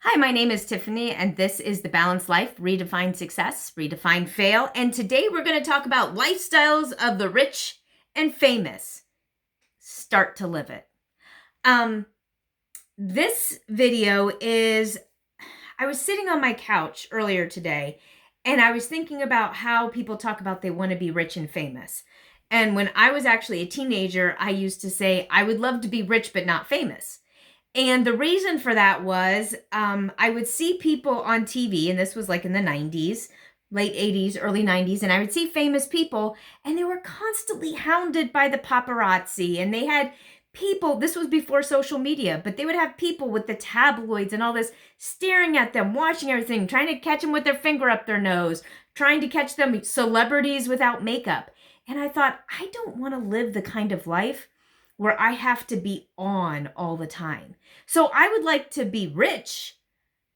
Hi, my name is Tiffany, and this is The Balanced Life, Redefine Success, Redefine Fail. And today we're going to talk about lifestyles of the rich and famous. Start to live it. This video is, I was sitting on my couch earlier today, and I was thinking about how people talk about they want to be rich and famous. And when I was actually a teenager, I used to say, I would love to be rich but not famous. And the reason for that was I would see people on TV, and this was like in the 90s, late 80s, early 90s, and I would see famous people, and they were constantly hounded by the paparazzi. And they had people, this was before social media, but they would have people with the tabloids and all this staring at them, watching everything, trying to catch them with their finger up their nose, trying to catch them celebrities without makeup. And I thought, I don't want to live the kind of life where I have to be on all the time. So I would like to be rich,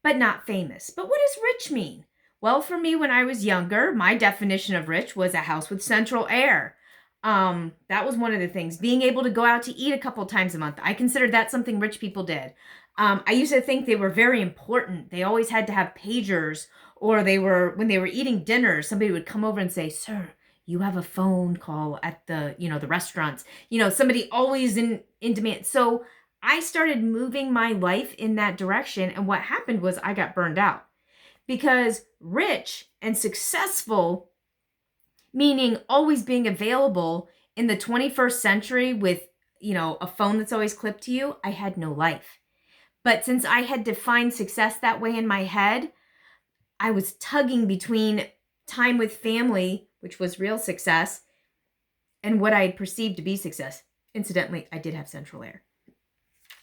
but not famous. But what does rich mean? Well, for me, when I was younger, my definition of rich was a house with central air. That was one of the things. Being able to go out to eat a couple times a month. I considered that something rich people did. I used to think they were very important. They always had to have pagers, or when they were eating dinner, somebody would come over and say, "Sir, you have a phone call at the restaurants." Somebody always in demand. So I started moving my life in that direction. And what happened was I got burned out, because rich and successful, meaning always being available in the 21st century with, a phone that's always clipped to you, I had no life. But since I had defined success that way in my head, I was tugging between time with family, which was real success, and what I had perceived to be success. Incidentally, I did have central air.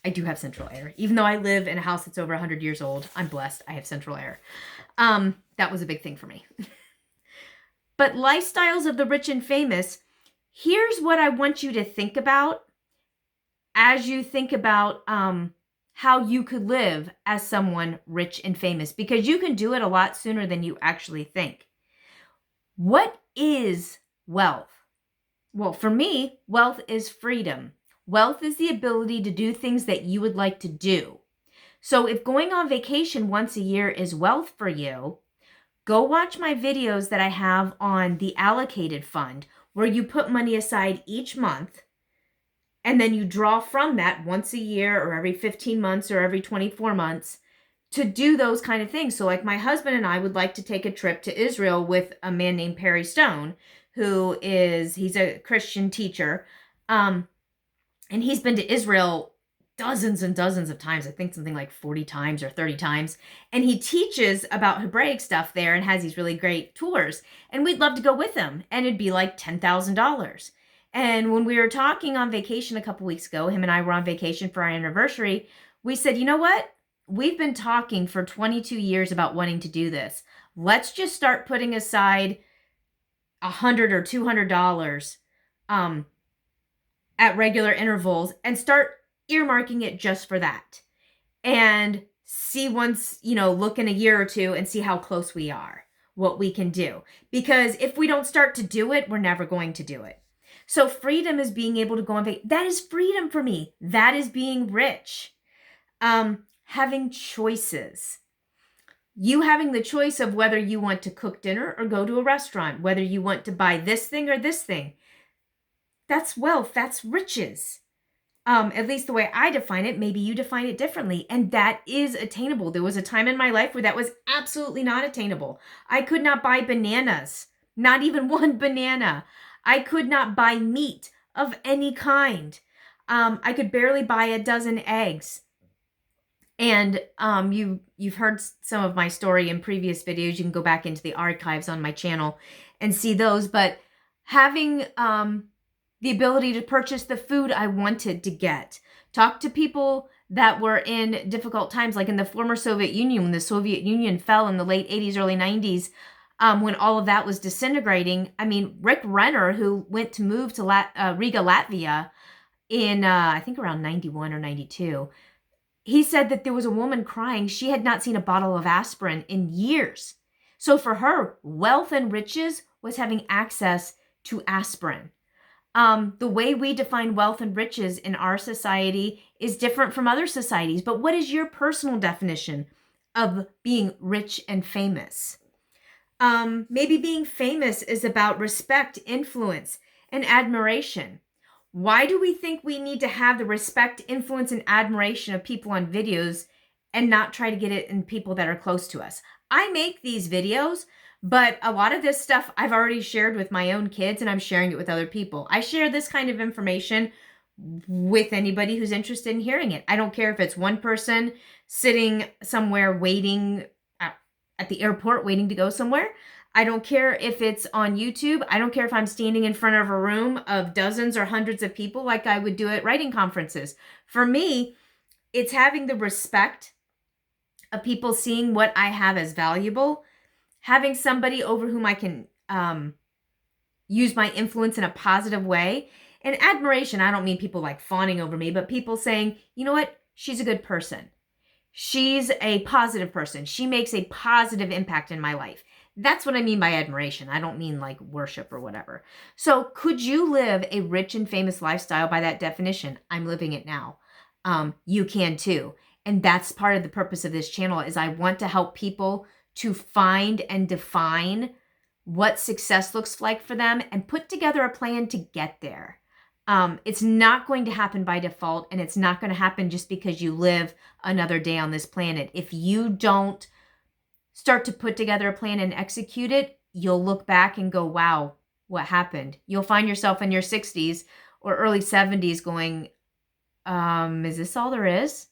I do have central air. Even though I live in a house that's over 100 years old, I'm blessed. I have central air. That was a big thing for me. But lifestyles of the rich and famous, here's what I want you to think about as you think about how you could live as someone rich and famous, because you can do it a lot sooner than you actually think. What is wealth? Well, for me, wealth is freedom. Wealth is the ability to do things that you would like to do. So if going on vacation once a year is wealth for you, go watch my videos that I have on the allocated fund, where you put money aside each month, and then you draw from that once a year or every 15 months or every 24 months to do those kind of things. So like my husband and I would like to take a trip to Israel with a man named Perry Stone, he's a Christian teacher. And he's been to Israel dozens and dozens of times. I think something like 40 times or 30 times. And he teaches about Hebraic stuff there and has these really great tours. And we'd love to go with him. And it'd be like $10,000. And when we were talking on vacation a couple weeks ago, him and I were on vacation for our anniversary, we said, you know what? We've been talking for 22 years about wanting to do this. Let's just start putting aside $100 or $200 at regular intervals and start earmarking it just for that. And see once, look in a year or two and see how close we are, what we can do. Because if we don't start to do it, we're never going to do it. So freedom is being able to go on vacation. That is freedom for me. That is being rich. Having choices. You having the choice of whether you want to cook dinner or go to a restaurant, whether you want to buy this thing or this thing. That's wealth. That's riches. At least the way I define it. Maybe you define it differently. And that is attainable. There was a time in my life where that was absolutely not attainable. I could not buy bananas. Not even one banana. I could not buy meat of any kind. I could barely buy a dozen eggs. And you've heard some of my story in previous videos. You can go back into the archives on my channel and see those. But having the ability to purchase the food I wanted to get, talk to people that were in difficult times, like in the former Soviet Union, when the Soviet Union fell in the late 80s, early 90s, when all of that was disintegrating. I mean, Rick Renner, who went to move to Riga, Latvia in, I think around 91 or 92, he said that there was a woman crying. She had not seen a bottle of aspirin in years. So for her, wealth and riches was having access to aspirin. The way we define wealth and riches in our society is different from other societies. But what is your personal definition of being rich and famous. Maybe being famous is about respect, influence, and admiration. Why do we think we need to have the respect, influence, and admiration of people on videos and not try to get it in people that are close to us? I make these videos, but a lot of this stuff I've already shared with my own kids, and I'm sharing it with other people. I share this kind of information with anybody who's interested in hearing it. I don't care if it's one person sitting somewhere waiting at the airport waiting to go somewhere. I don't care if it's on YouTube. I don't care if I'm standing in front of a room of dozens or hundreds of people like I would do at writing conferences. For me, it's having the respect of people seeing what I have as valuable, having somebody over whom I can use my influence in a positive way. And admiration, I don't mean people like fawning over me, but people saying, you know what, she's a good person. She's a positive person. She makes a positive impact in my life. That's what I mean by admiration. I don't mean like worship or whatever. So could you live a rich and famous lifestyle by that definition? I'm living it now. You can too. And that's part of the purpose of this channel is I want to help people to find and define what success looks like for them and put together a plan to get there. It's not going to happen by default, and it's not going to happen just because you live another day on this planet. If you don't start to put together a plan and execute it, you'll look back and go, wow, what happened? You'll find yourself in your 60s or early 70s going, is this all there is?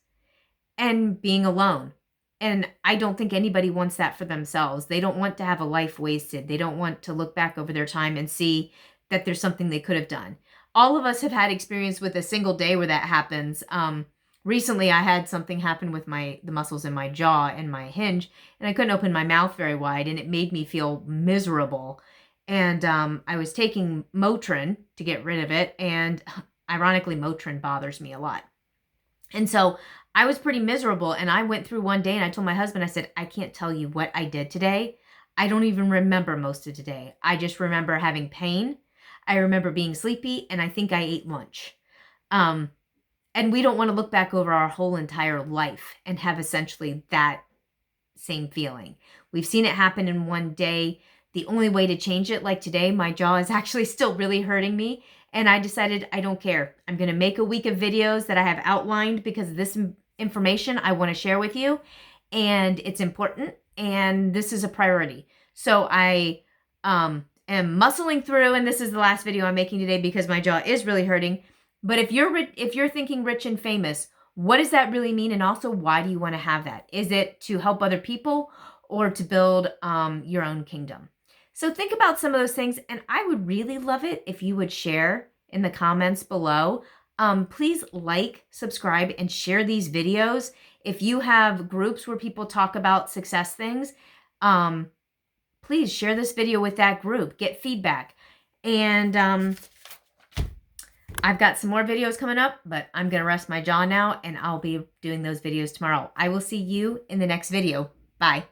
And being alone. And I don't think anybody wants that for themselves. They don't want to have a life wasted. They don't want to look back over their time and see that there's something they could have done. All of us have had experience with a single day where that happens. Recently, I had something happen with the muscles in my jaw and my hinge, and I couldn't open my mouth very wide, and it made me feel miserable. And I was taking Motrin to get rid of it, and ironically, Motrin bothers me a lot. And so I was pretty miserable, and I went through one day, and I told my husband, I said, I can't tell you what I did today. I don't even remember most of today. I just remember having pain. I remember being sleepy, and I think I ate lunch. And we don't want to look back over our whole entire life and have essentially that same feeling. We've seen it happen in one day. The only way to change it, like today, my jaw is actually still really hurting me. And I decided I don't care. I'm going to make a week of videos that I have outlined because this information I want to share with you. And it's important. And this is a priority. So I am muscling through. And this is the last video I'm making today because my jaw is really hurting. But if you're thinking rich and famous, what does that really mean? And also, why do you want to have that? Is it to help other people or to build your own kingdom? So think about some of those things. And I would really love it if you would share in the comments below. Please like, subscribe, and share these videos. If you have groups where people talk about success things, please share this video with that group. Get feedback. And I've got some more videos coming up, but I'm going to rest my jaw now, and I'll be doing those videos tomorrow. I will see you in the next video. Bye.